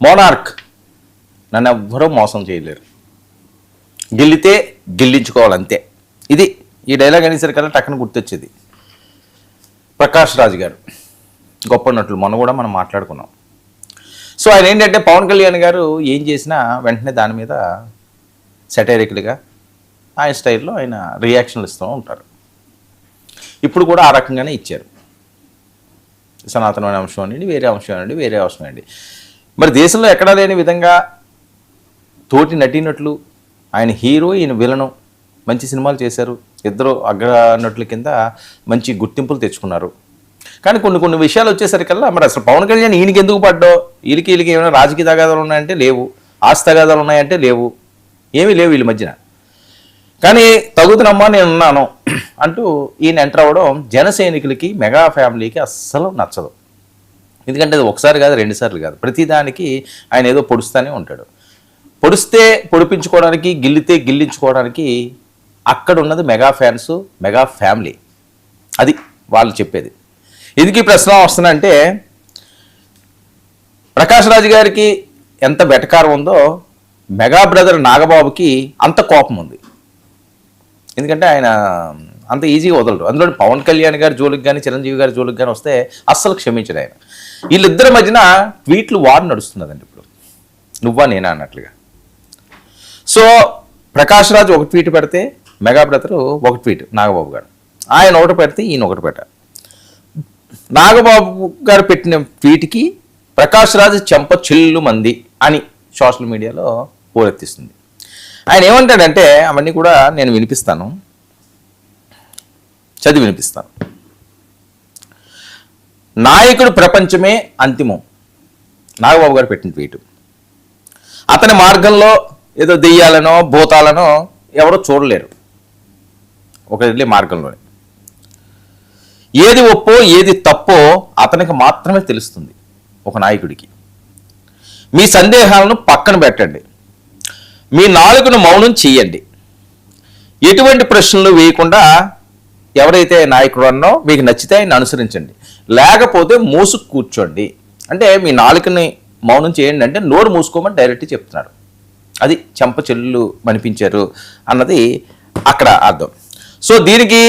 Monarch నన్ను ఎవ్వరూ మోసం చేయలేరు, గిల్లితే గిల్లించుకోవాలంతే. ఇది ఈ డైలాగ్ అనేసరికల్లా టక్కన గుర్తొచ్చేది. ప్రకాష్ రాజ్ గారు గొప్ప నటులు, మొన్న కూడా మనం మాట్లాడుకున్నాం. సో ఆయన ఏంటంటే పవన్ కళ్యాణ్ గారు ఏం చేసినా వెంటనే దాని మీద సెటైరికల్గా ఆయన స్టైల్లో ఆయన రియాక్షన్లు ఇస్తూ ఉంటారు. ఇప్పుడు కూడా ఆ రకంగానే ఇచ్చారు. సనాతనమైన అంశం అండి, వేరే అంశం అండి, వేరే అంశం అండి. మరి దేశంలో ఎక్కడా లేని విధంగా తోటి నటీనటులు, ఆయన హీరో ఈయన విలను మంచి సినిమాలు చేశారు. ఇద్దరు అగ్ర నటుల కింద మంచి గుర్తింపులు తెచ్చుకున్నారు. కానీ కొన్ని విషయాలు వచ్చేసరికల్లా మరి అసలు పవన్ కళ్యాణ్ ఈయనకి ఎందుకు పడ్డో, వీళ్ళకి ఏమైనా రాజకీయ తగాదాలు ఉన్నాయంటే లేవు, ఆస్తి తగాదాలు ఉన్నాయంటే లేవు, ఏమీ లేవు వీళ్ళ మధ్యన. కానీ తగుదనమ్మా నేను ఉన్నాను అంటూ ఈయన ఎంటర్ అవ్వడం జన సైనికులకి, మెగా ఫ్యామిలీకి అస్సలు నచ్చదు. ఎందుకంటే అది ఒకసారి కాదు, 2 సార్లు కాదు, ప్రతిదానికి ఆయన ఏదో పొడుస్తూనే ఉంటాడు. పొడిస్తే పొడిపించుకోవడానికి, గిల్లితే గిల్లించుకోవడానికి అక్కడ ఉన్నది మెగా ఫ్యాన్స్, మెగా ఫ్యామిలీ. అది వాళ్ళు చెప్పేది. ఎందుకు ఈ ప్రశ్న వస్తుందంటే, ప్రకాష్ రాజ్ గారికి ఎంత బెటకారం ఉందో మెగా బ్రదర్ నాగబాబుకి అంత కోపం ఉంది. ఎందుకంటే ఆయన అంత ఈజీగా వదలరు. అందులో పవన్ కళ్యాణ్ గారి జోలికి కానీ, చిరంజీవి గారి జోలికి కానీ వస్తే అస్సలు క్షమించడు ఆయన. వీళ్ళిద్దరి మధ్యన ట్వీట్లు వార్ నడుస్తున్నదండి ఇప్పుడు, నువ్వా నేనా అన్నట్లుగా. సో ప్రకాష్ రాజ్ ఒక ట్వీట్ పెడితే మెగా బ్రదరు ఒక ట్వీట్, నాగబాబు గారు ఆయన ఒకటి పెడితే ఈయన ఒకటి పెట్టారు. నాగబాబు గారు పెట్టిన ట్వీట్కి ప్రకాష్ రాజ్ చెంప చిల్లు మంది అని సోషల్ మీడియాలో పోరెత్తిస్తుంది. ఆయన ఏమంటాడంటే, అవన్నీ కూడా నేను వినిపిస్తాను, చదివి వినిపిస్తాను. నాయకుడు ప్రపంచమే అంతిమం, నాగబాబు గారు పెట్టిన ట్వీటు. అతని మార్గంలో ఏదో దెయ్యాలనో భూతాలనో ఎవరో చూడలేరు, ఒక వెళ్ళే మార్గంలోనే. ఏది ఒప్పో ఏది తప్పో అతనికి మాత్రమే తెలుస్తుంది ఒక నాయకుడికి. మీ సందేహాలను పక్కన పెట్టండి, మీ నాలుకను మౌనం చెయ్యండి, ఎటువంటి ప్రశ్నలు వేయకుండా ఎవరైతే నాయకుడు అన్నో మీకు నచ్చితే ఆయన అనుసరించండి, లేకపోతే మూసుకు కూర్చోండి. అంటే మీ నాలుకని మౌనం చేయండి అంటే నోరు మూసుకోమని డైరెక్ట్ చెప్తున్నాడు. అది చెంప చెల్లు అనిపించారు అన్నది అక్కడ అర్థం. సో దీనికి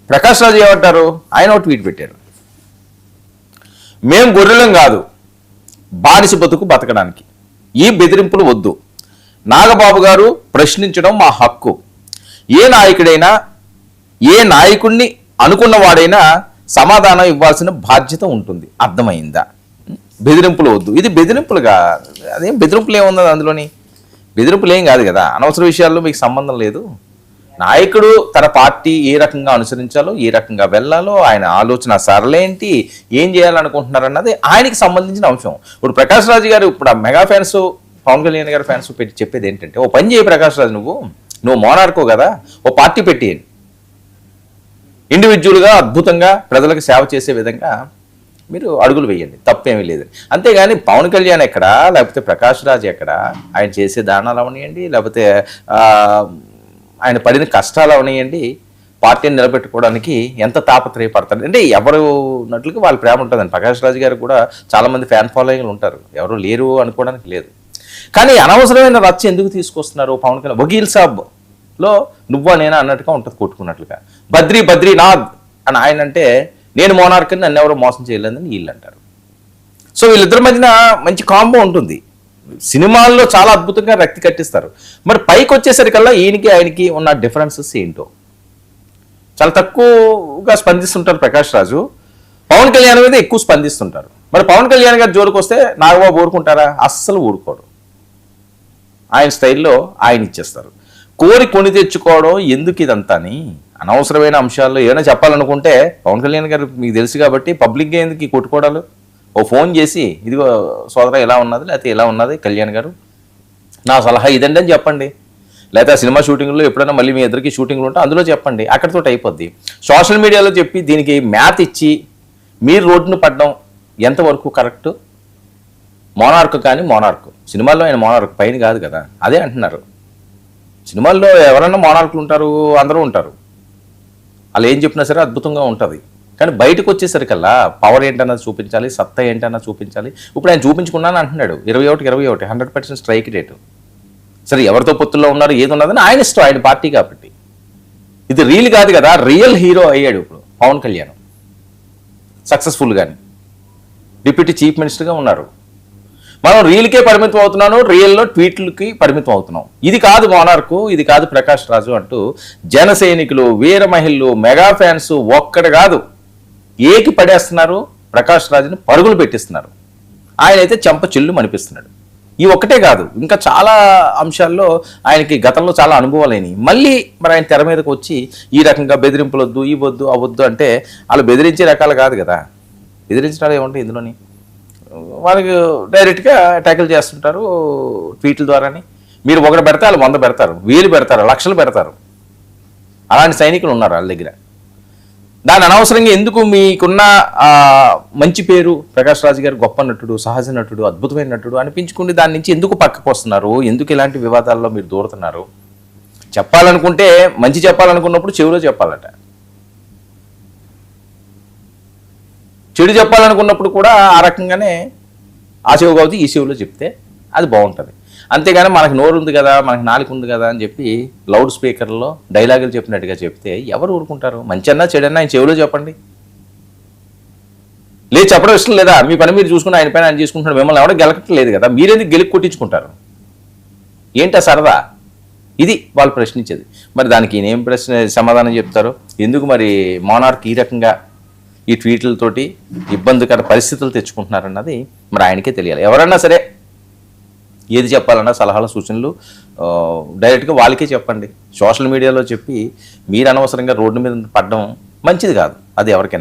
ప్రకాష్ రాజ్ ఏమంటారు, ఆయన ఒక ట్వీట్ పెట్టారు. మేం గొర్రెలం కాదు బానిస బతుకు బతకడానికి, ఈ బెదిరింపులు వద్దు. నాగబాబు గారు ప్రశ్నించడం మా హక్కు. ఏ నాయకుడైనా, ఏ నాయకుడిని అనుకున్నవాడైనా సమాధానం ఇవ్వాల్సిన బాధ్యత ఉంటుంది, అర్థమైందా? బెదిరింపులు వద్దు. ఇది బెదిరింపులుగా, అదేం బెదిరింపులు ఏమున్నది అందులోని? బెదిరింపులు ఏం కాదు కదా, అనవసర విషయాల్లో మీకు సంబంధం లేదు. నాయకుడు తన పార్టీ ఏ రకంగా అనుసరించాలో, ఏ రకంగా వెళ్ళాలో, ఆయన ఆలోచన సరళేంటి, ఏం చేయాలనుకుంటున్నారన్నది ఆయనకి సంబంధించిన అంశం. ఇప్పుడు ప్రకాష్ రాజ్ గారు, ఇప్పుడు ఆ మెగా ఫ్యాన్స్, పవన్ కళ్యాణ్ గారి ఫ్యాన్స్ పెట్టి చెప్పేది ఏంటంటే, ఓ పని చేయి ప్రకాష్ రాజ్, నువ్వు మోనార్కో కదా, ఓ పార్టీ పెట్టేయండి, ఇండివిజువల్గా అద్భుతంగా ప్రజలకు సేవ చేసే విధంగా మీరు అడుగులు వేయండి, తప్పేమీ లేదు. అంతేగాని పవన్ కళ్యాణ్ ఎక్కడా, లేకపోతే ప్రకాష్ రాజ్ ఎక్కడా, ఆయన చేసే దానాలు అవనియండి, లేకపోతే ఆయన పడిన కష్టాలు అవనియండి, పార్టీని నిలబెట్టుకోవడానికి ఎంత తాపత్రయపడతారు అంటే ఎవరు నట్లుగా వాళ్ళ ప్రేమ ఉంటుందండి. ప్రకాష్ రాజ్ గారికి కూడా చాలామంది ఫ్యాన్ ఫాలోయింగ్లు ఉంటారు, ఎవరు లేరు అనుకోవడానికి లేదు. కానీ అనవసరమైన రచ్చ ఎందుకు తీసుకొస్తున్నారు పవన్ కళ్యాణ్? వకీల్ సాబ్లో నువ్వా నేనా అన్నట్టుగా ఉంటుంది, కొట్టుకున్నట్లుగా. బద్రీనాథ్ అని ఆయన అంటే, నేను మోనార్క్ అని, నన్ను ఎవరో మోసం చేయలేదని వీళ్ళు అంటారు. సో వీళ్ళిద్దరి మధ్యన మంచి కాంబో ఉంటుంది, సినిమాల్లో చాలా అద్భుతంగా రక్తి కట్టిస్తారు. మరి పైకి వచ్చేసరికల్లా ఈయనకి ఆయనకి ఉన్న డిఫరెన్సెస్ ఏంటో చాలా తక్కువగా స్పందిస్తుంటారు ప్రకాష్ రాజు, పవన్ కళ్యాణ్ మీద ఎక్కువ స్పందిస్తుంటారు. మరి పవన్ కళ్యాణ్ గారి జోలికి వస్తే నాగబాబు ఊరుకుంటారా? అస్సలు ఊరుకోడు. ఆయన స్టైల్లో ఆయన ఇచ్చేస్తారు. కోరి కొని తెచ్చుకోవడం ఎందుకు ఇదంతా అని, అనవసరమైన అంశాల్లో ఏమైనా చెప్పాలనుకుంటే పవన్ కళ్యాణ్ గారు మీకు తెలుసు కాబట్టి పబ్లిక్గా ఎందుకు ఈ కొట్టుకోవడాలు? ఓ ఫోన్ చేసి, ఇదిగో సోదరా ఎలా ఉన్నది, లేకపోతే ఎలా ఉన్నది కళ్యాణ్ గారు, నా సలహా ఇదండి అని చెప్పండి. లేకపోతే సినిమా షూటింగ్లో ఎప్పుడైనా మళ్ళీ మీ ఇద్దరికి షూటింగ్లు ఉంటే అందులో చెప్పండి, అక్కడితో అయిపోద్ది. సోషల్ మీడియాలో చెప్పి దీనికి మ్యాథ్ ఇచ్చి మీరు రోడ్డును పడడం ఎంతవరకు కరెక్ట్? మోనార్క్ కానీ మోనార్క్ సినిమాల్లో ఆయన మోనార్క్ పైన కాదు కదా, అదే అంటున్నారు. సినిమాల్లో ఎవరన్నా మోనార్కులు ఉంటారు, అందరూ ఉంటారు, వాళ్ళు ఏం చెప్పినా సరే అద్భుతంగా ఉంటుంది. కానీ బయటకు వచ్చేసరికల్లా పవర్ ఏంటన్నది చూపించాలి, సత్తా ఏంటన్నది చూపించాలి. ఇప్పుడు ఆయన చూపించుకున్నాను అంటున్నాడు, 21 100% స్ట్రైక్ రేటు. సరే ఎవరితో పొత్తుల్లో ఉన్నారు ఏది ఉన్నదని ఆయన ఇష్టం, ఆయన పార్టీ కాబట్టి. ఇది రీల్ కాదు కదా, రియల్ హీరో అయ్యాడు ఇప్పుడు పవన్ కళ్యాణ్ సక్సెస్ఫుల్గాని. డిప్యూటీ చీఫ్ మినిస్టర్గా ఉన్నారు. మనం రీల్కే పరిమితం అవుతున్నాను, రియల్లో ట్వీట్లకి పరిమితం అవుతున్నాం. ఇది కాదు మోనార్కు, ఇది కాదు ప్రకాష్ రాజు అంటూ జన సైనికులు, వీర మహిళలు, మెగా ఫ్యాన్స్ ఒక్కడు కాదు ఏకి పడేస్తున్నారు, ప్రకాష్ రాజుని పరుగులు పెట్టిస్తున్నారు. ఆయన అయితే చెంప చెల్లు అనిపిస్తున్నాడు. ఈ ఒక్కటే కాదు, ఇంకా చాలా అంశాల్లో ఆయనకి గతంలో చాలా అనుభవాలైనవి. మళ్ళీ మరి ఆయన తెర మీదకి వచ్చి ఈ రకంగా బెదిరింపులు వద్దు, ఈ వద్దు, అవద్దు అంటే వాళ్ళు బెదిరించే రకాలు కాదు కదా. బెదిరించడాలు ఏముంటాయి ఇందులోని? వాళ్ళకి డైరెక్ట్గా ట్యాకిల్ చేస్తుంటారు ట్వీట్ల ద్వారాని. మీరు ఒకటి పెడితే వాళ్ళు 100 పెడతారు, 1000 పెడతారు, లక్షలు పెడతారు. అలాంటి సైనికులు ఉన్నారు వాళ్ళ దగ్గర. దాని అనవసరంగా ఎందుకు మీకున్న మంచి పేరు ప్రకాష్ రాజు గారు గొప్ప నటుడు, సహజ నటుడు, అద్భుతమైన నటుడు అనిపించుకుని దాని నుంచి ఎందుకు పక్కకు వస్తున్నారు? ఎందుకు ఇలాంటి వివాదాల్లో మీరు దూరుతున్నారు? చెప్పాలనుకుంటే మంచి చెప్పాలనుకున్నప్పుడు చెవిలో చెప్పాలట, చెడు చెప్పాలనుకున్నప్పుడు కూడా ఆ రకంగానే ఆ చెవు కావచ్చు ఈ చెవులో చెప్తే అది బాగుంటుంది. అంతేగాని మనకు నోరు ఉంది కదా, మనకు నాలుక ఉంది కదా అని చెప్పి లౌడ్ స్పీకర్లో డైలాగులు చెప్పినట్టుగా చెప్తే ఎవరు ఊరుకుంటారు? మంచన్నా చెడన్నా ఆయన చెవిలో చెప్పండి. లేదు చెప్పడం ఇష్టం లేదా? మీ పని మీరు చూసుకుని ఆయన పైన ఆయన చేసుకుంటున్నాడు, మిమ్మల్ని ఎవడో గెలకట్లేదు కదా, మీరెందుకు గెలికి కొట్టించుకుంటారు? ఏంటా సరదా? ఇది వాళ్ళు ప్రశ్నించేది. మరి దానికి ఏం ప్రశ్న సమాధానం చెప్తారు? ఎందుకు మరి మోనార్క్ ఈ రకంగా ఈ ట్వీట్లతోటి ఇబ్బందికర పరిస్థితులు తెచ్చుకుంటున్నారన్నది మరి ఆయనకే తెలియాలి. ఎవరన్నా సరే ఏది చెప్పాలన్నా సలహాలు, సూచనలు డైరెక్ట్గా వాళ్ళకే చెప్పండి. సోషల్ మీడియాలో చెప్పి మీరు అనవసరంగా రోడ్డు మీద పడడం మంచిది కాదు, అది ఎవరికైనా.